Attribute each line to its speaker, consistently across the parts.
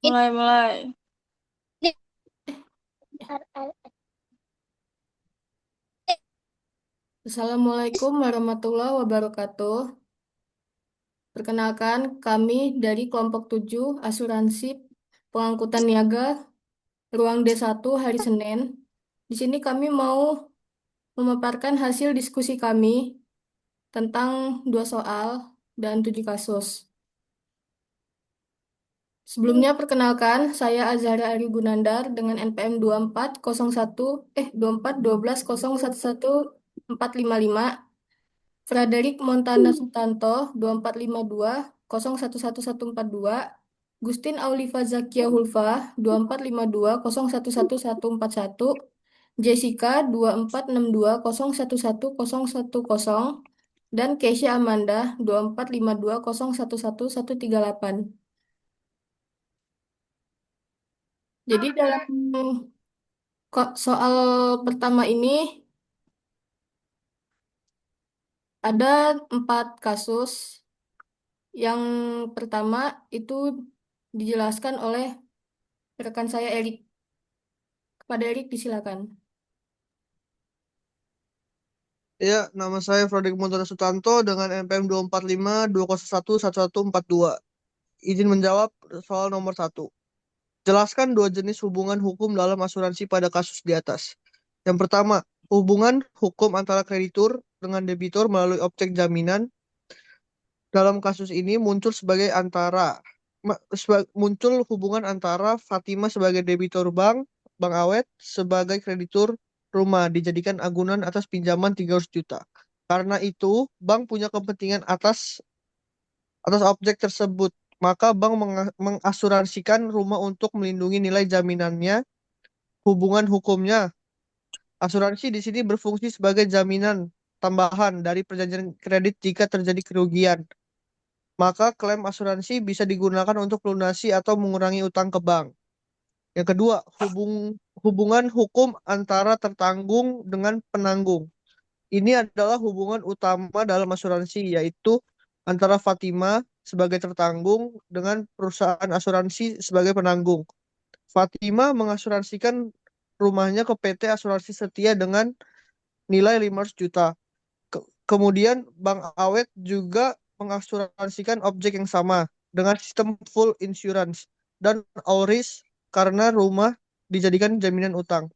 Speaker 1: Mulai. Assalamualaikum warahmatullahi wabarakatuh. Perkenalkan, kami dari kelompok 7 Asuransi Pengangkutan Niaga Ruang D1 hari Senin. Di sini kami mau memaparkan hasil diskusi kami tentang 2 soal dan 7 kasus. Sebelumnya perkenalkan, saya Azhara Ari Gunandar dengan NPM 2401 Frederick Montana Sutanto 2452 Gustin Aulifa Zakia Hulfa 2452 Jessica 2462 dan Keisha Amanda 2452 Jadi dalam soal pertama ini ada 4 kasus. Yang pertama itu dijelaskan oleh rekan saya Erik. Kepada Erik disilakan.
Speaker 2: Ya, nama saya Frederick Montana Sutanto dengan NPM 24520111142. Izin menjawab soal nomor 1. Jelaskan 2 jenis hubungan hukum dalam asuransi pada kasus di atas. Yang pertama, hubungan hukum antara kreditur dengan debitur melalui objek jaminan. Dalam kasus ini muncul hubungan antara Fatima sebagai debitur Bank Awet sebagai kreditur rumah dijadikan agunan atas pinjaman 300 juta. Karena itu, bank punya kepentingan atas objek tersebut. Maka bank mengasuransikan rumah untuk melindungi nilai jaminannya. Hubungan hukumnya, asuransi di sini berfungsi sebagai jaminan tambahan dari perjanjian kredit jika terjadi kerugian. Maka klaim asuransi bisa digunakan untuk melunasi atau mengurangi utang ke bank. Yang kedua, hubungan hukum antara tertanggung dengan penanggung. Ini adalah hubungan utama dalam asuransi, yaitu antara Fatima sebagai tertanggung dengan perusahaan asuransi sebagai penanggung. Fatima mengasuransikan rumahnya ke PT Asuransi Setia dengan nilai 500 juta. Kemudian Bank Awet juga mengasuransikan objek yang sama dengan sistem full insurance dan all risk karena rumah dijadikan jaminan utang.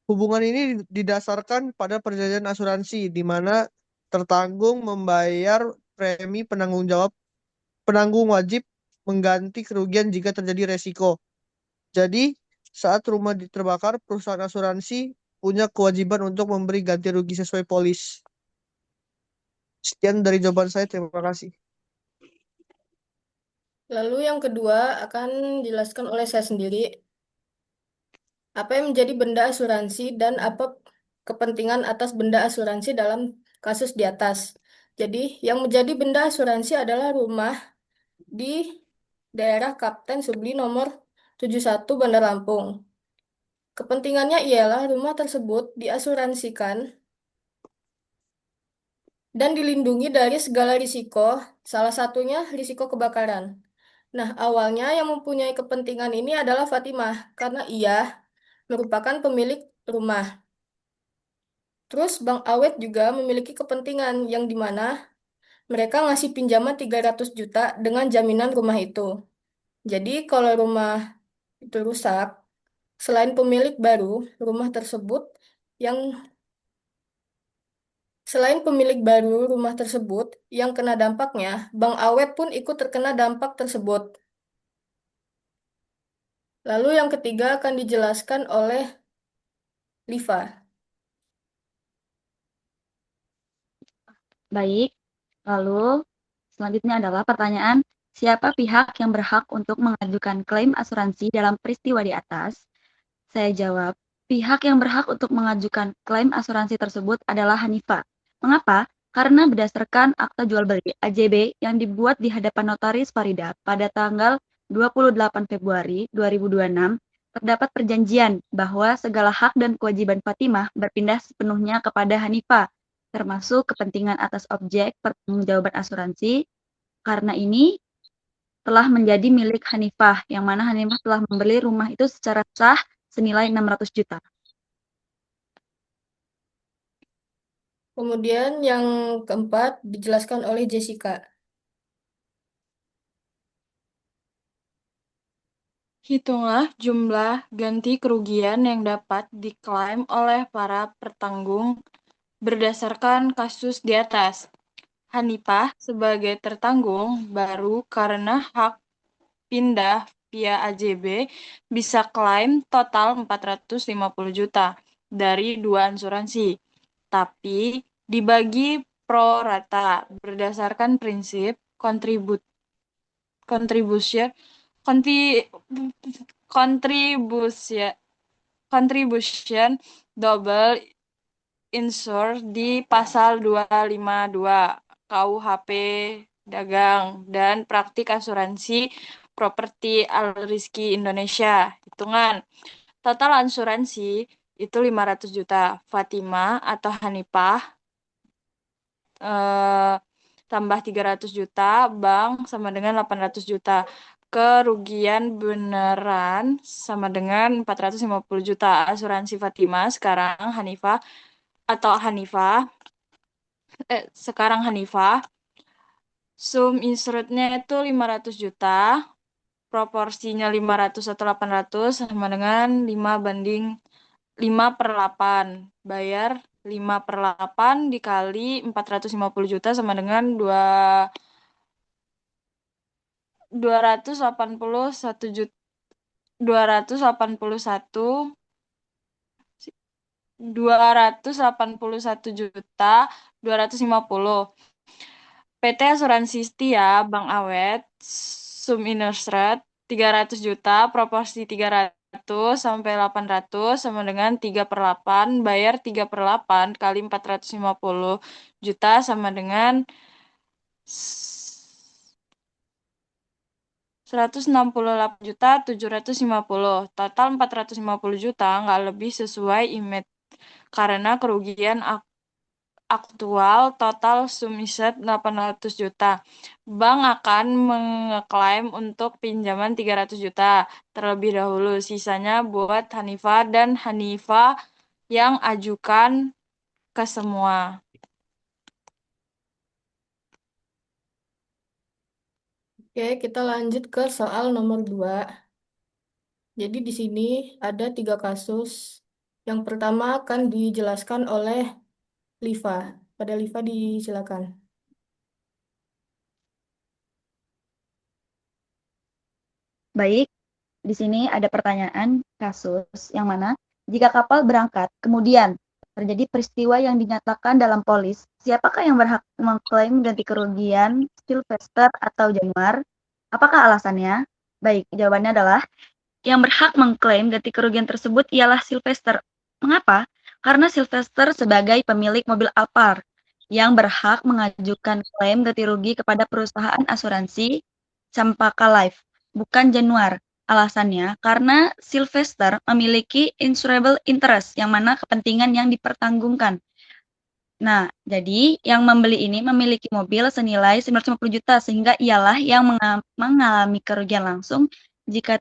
Speaker 2: Hubungan ini didasarkan pada perjanjian asuransi di mana tertanggung membayar premi penanggung wajib mengganti kerugian jika terjadi resiko. Jadi, saat rumah terbakar, perusahaan asuransi punya kewajiban untuk memberi ganti rugi sesuai polis. Sekian dari jawaban saya, terima kasih.
Speaker 1: Lalu yang kedua akan dijelaskan oleh saya sendiri. Apa yang menjadi benda asuransi dan apa kepentingan atas benda asuransi dalam kasus di atas. Jadi, yang menjadi benda asuransi adalah rumah di daerah Kapten Subli nomor 71 Bandar Lampung. Kepentingannya ialah rumah tersebut diasuransikan dan dilindungi dari segala risiko, salah satunya risiko kebakaran. Nah, awalnya yang mempunyai kepentingan ini adalah Fatimah, karena ia merupakan pemilik rumah. Terus Bang Awet juga memiliki kepentingan yang dimana mereka ngasih pinjaman 300 juta dengan jaminan rumah itu. Jadi kalau rumah itu rusak, selain pemilik baru, rumah tersebut yang Selain pemilik baru rumah tersebut yang kena dampaknya, Bang Awet pun ikut terkena dampak tersebut. Lalu yang ketiga akan dijelaskan oleh Liva.
Speaker 3: Baik, lalu selanjutnya adalah pertanyaan, siapa pihak yang berhak untuk mengajukan klaim asuransi dalam peristiwa di atas? Saya jawab, pihak yang berhak untuk mengajukan klaim asuransi tersebut adalah Hanifa. Mengapa? Karena berdasarkan akta jual beli AJB yang dibuat di hadapan notaris Farida pada tanggal 28 Februari 2026, terdapat perjanjian bahwa segala hak dan kewajiban Fatimah berpindah sepenuhnya kepada Hanifa, termasuk kepentingan atas objek pertanggungjawaban asuransi. Karena ini telah menjadi milik Hanifah, yang mana Hanifah telah membeli rumah itu secara sah senilai 600 juta.
Speaker 1: Kemudian yang keempat dijelaskan oleh Jessica.
Speaker 4: Hitunglah jumlah ganti kerugian yang dapat diklaim oleh para pertanggung berdasarkan kasus di atas. Hanifah sebagai tertanggung baru karena hak pindah via AJB bisa klaim total 450 juta dari dua asuransi, tapi dibagi pro rata berdasarkan prinsip contribution konti, contribution contribution double insure di pasal 252 KUHP Dagang dan praktik asuransi properti Al-Rizki Indonesia. Hitungan total asuransi itu 500 juta. Fatima atau Hanifah eh, tambah 300 juta, bank sama dengan 800 juta. Kerugian beneran sama dengan 450 juta. Asuransi Fatima sekarang sekarang Hanifah, sum insurednya itu 500 juta, proporsinya 500 atau 800 sama dengan 5/8. Bayar 5/8 dikali 450 juta sama dengan 281 juta, 281 281 juta 250. PT Asuransi Setia Bank Awet Sum Insured 300 juta, proporsi 300 sampai 800 sama dengan 3/8. Bayar 3/8 kali 450 juta sama dengan 168 juta 750. Total 450 juta nggak lebih sesuai IMET karena kerugian aktual total sumiset 800 juta. Bank akan mengeklaim untuk pinjaman 300 juta terlebih dahulu. Sisanya buat Hanifah dan Hanifah yang ajukan ke semua.
Speaker 1: Oke, kita lanjut ke soal nomor 2. Jadi di sini ada 3 kasus. Yang pertama akan dijelaskan oleh Liva. Pada Liva disilakan.
Speaker 3: Baik, di sini ada pertanyaan kasus yang mana jika kapal berangkat, kemudian terjadi peristiwa yang dinyatakan dalam polis, siapakah yang berhak mengklaim ganti kerugian, Sylvester atau Januar? Apakah alasannya? Baik, jawabannya adalah yang berhak mengklaim ganti kerugian tersebut ialah Sylvester. Mengapa? Karena Sylvester sebagai pemilik mobil Alphard yang berhak mengajukan klaim ganti rugi kepada perusahaan asuransi Campaka Life, bukan Januar. Alasannya karena Sylvester memiliki insurable interest, yang mana kepentingan yang dipertanggungkan. Nah, jadi yang membeli ini memiliki mobil senilai 950 juta, sehingga ialah yang mengalami kerugian langsung jika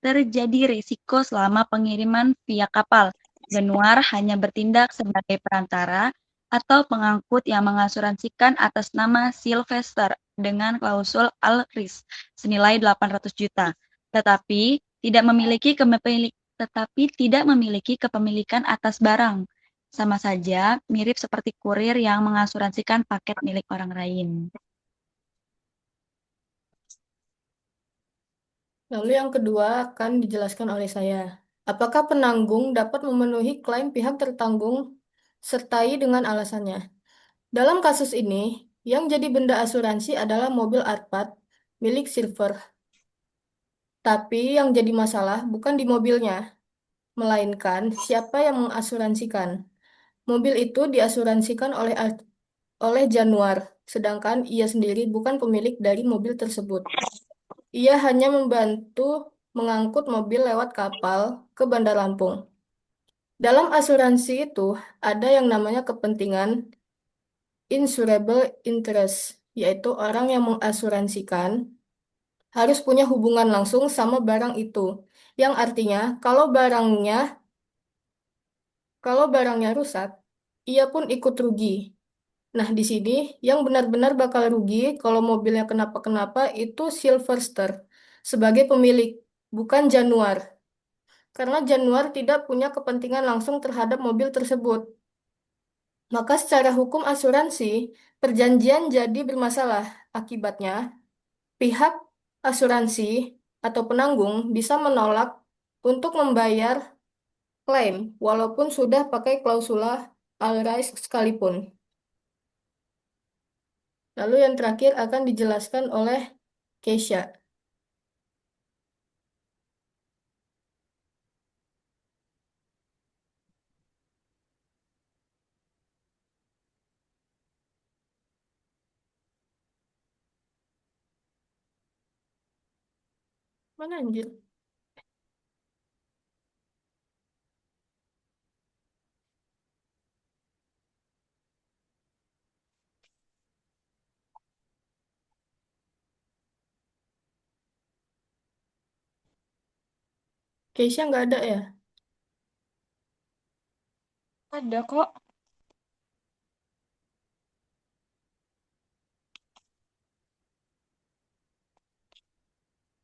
Speaker 3: terjadi risiko selama pengiriman via kapal. Januar hanya bertindak sebagai perantara atau pengangkut yang mengasuransikan atas nama Sylvester dengan klausul Al-Risk senilai 800 juta, tetapi tidak memiliki kepemilikan atas barang. Sama saja mirip seperti kurir yang mengasuransikan paket milik orang lain.
Speaker 1: Lalu yang kedua akan dijelaskan oleh saya. Apakah penanggung dapat memenuhi klaim pihak tertanggung sertai dengan alasannya? Dalam kasus ini, yang jadi benda asuransi adalah mobil Alphard milik Silver. Tapi yang jadi masalah bukan di mobilnya, melainkan siapa yang mengasuransikan. Mobil itu diasuransikan oleh Januar, sedangkan ia sendiri bukan pemilik dari mobil tersebut. Ia hanya membantu mengangkut mobil lewat kapal ke Bandar Lampung. Dalam asuransi itu ada yang namanya kepentingan insurable interest, yaitu orang yang mengasuransikan harus punya hubungan langsung sama barang itu. Yang artinya kalau barangnya rusak, ia pun ikut rugi. Nah, di sini yang benar-benar bakal rugi kalau mobilnya kenapa-kenapa itu Silverster sebagai pemilik, bukan Januar. Karena Januar tidak punya kepentingan langsung terhadap mobil tersebut. Maka secara hukum asuransi, perjanjian jadi bermasalah. Akibatnya, pihak asuransi atau penanggung bisa menolak untuk membayar klaim walaupun sudah pakai klausula all risk sekalipun. Lalu yang terakhir akan dijelaskan oleh Keisha. Mana anjir? Keisha nggak ada ya?
Speaker 4: Ada kok.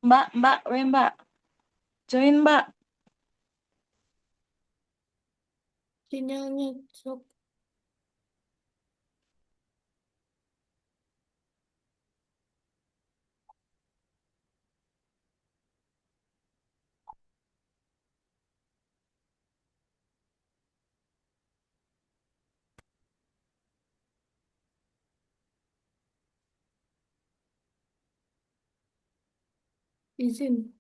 Speaker 4: Mbak, Mbak, Mbak. Join, Mbak.
Speaker 1: Sinyalnya sok. Izin.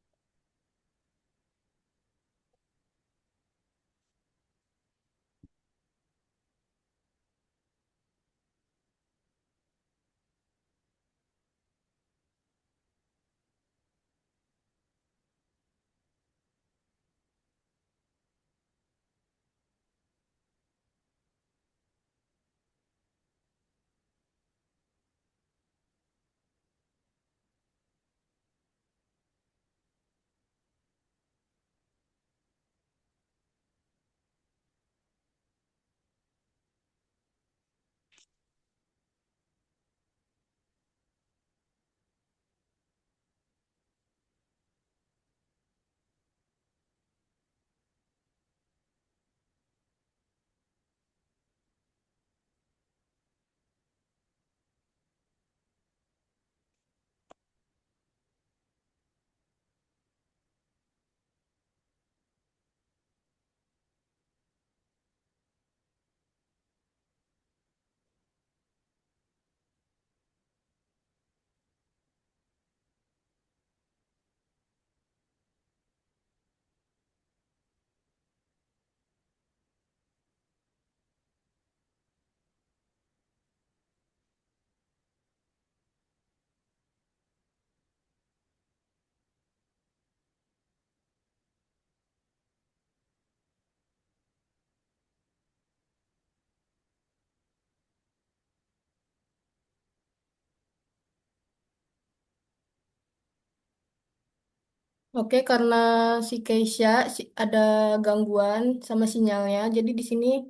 Speaker 1: Oke, karena si Keisha ada gangguan sama sinyalnya, jadi di sini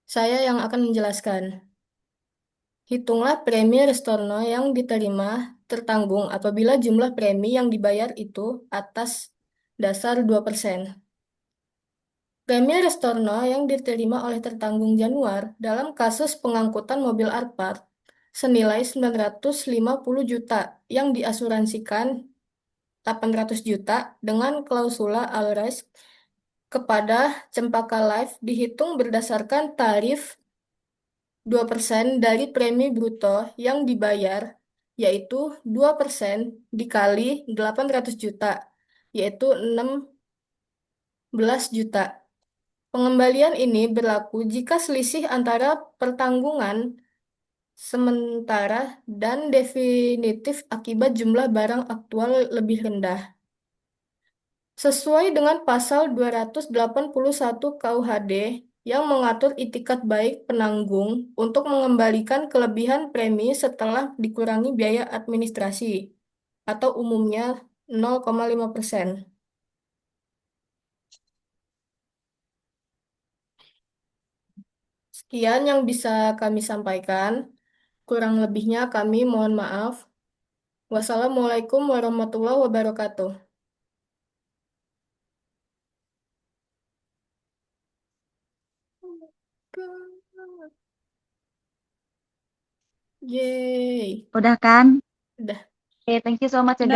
Speaker 1: saya yang akan menjelaskan. Hitunglah premi Restorno yang diterima tertanggung apabila jumlah premi yang dibayar itu atas dasar 2%. Premi Restorno yang diterima oleh tertanggung Januar dalam kasus pengangkutan mobil Alphard senilai 950 juta yang diasuransikan 800 juta dengan klausula all risk kepada Cempaka Life dihitung berdasarkan tarif 2% dari premi bruto yang dibayar, yaitu 2% dikali 800 juta, yaitu 16 juta. Pengembalian ini berlaku jika selisih antara pertanggungan sementara dan definitif akibat jumlah barang aktual lebih rendah. Sesuai dengan pasal 281 KUHD yang mengatur itikat baik penanggung untuk mengembalikan kelebihan premi setelah dikurangi biaya administrasi. atau umumnya 0,5%. Sekian yang bisa kami sampaikan. Kurang lebihnya kami mohon maaf. Wassalamualaikum warahmatullahi wabarakatuh. Yeay.
Speaker 3: Udah kan?
Speaker 1: Udah.
Speaker 3: Oke, thank you so much ya,
Speaker 4: Udah.